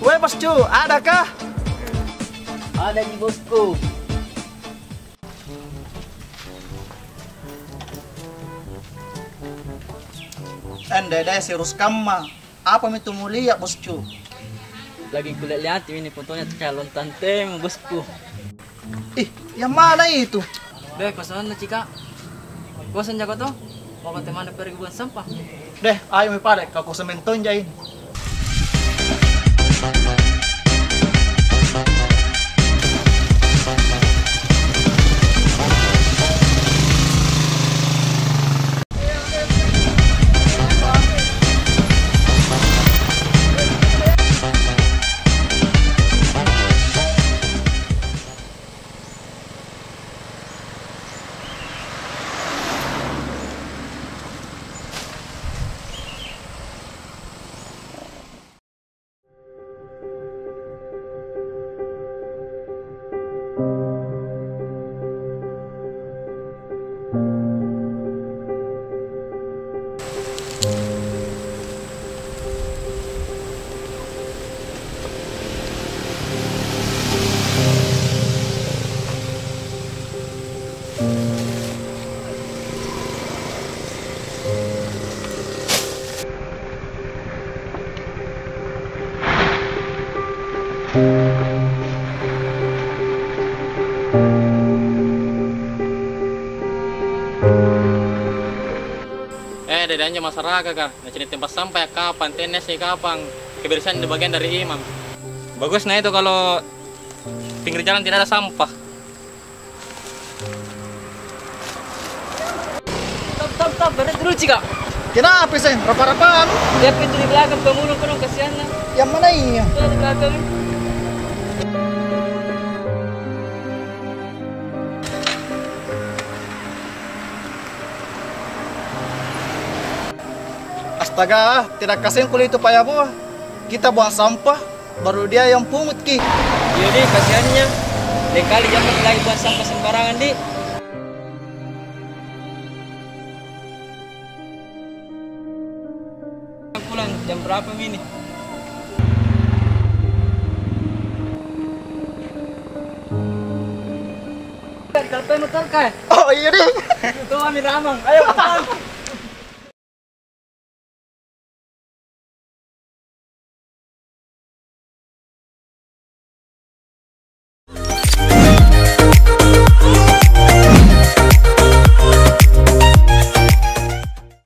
Woi bosku, adakah? Ada nih bosku. Deh serius kamma. Apa itu mulia bosku? Lagi kulihat ini fotonya calon tantemu bosku. Ih, yang mana itu? Deh, kosan cika. Kosan jago tuh. Mau ke mana pergi buang sampah? Deh, ayo mi pare, kau sementon jain. Dedanya masyarakat kah? Ngecini tempat sampah ya kapan, tenes ya kapan, kebersihan di bagian dari imam. Bagus nah itu kalau pinggir jalan tidak ada sampah. Stop, berhenti dulu cika. Kenapa sih? Rapa-rapaan? Dia pintu di belakang pemulung kono kasihan lah. Yang mana ini? Tuh di belakang. Astaga, tidak kasengkul itu payah buah. Kita buang sampah, baru dia yang pungut ki. Iya deh, kasihannya. Lain kali jangan lagi buang sampah sembarangan di. Pulang jam berapa ini? Kalau motor kah? Oh iya deh. Tuh Amir Ramang, ayo pulang.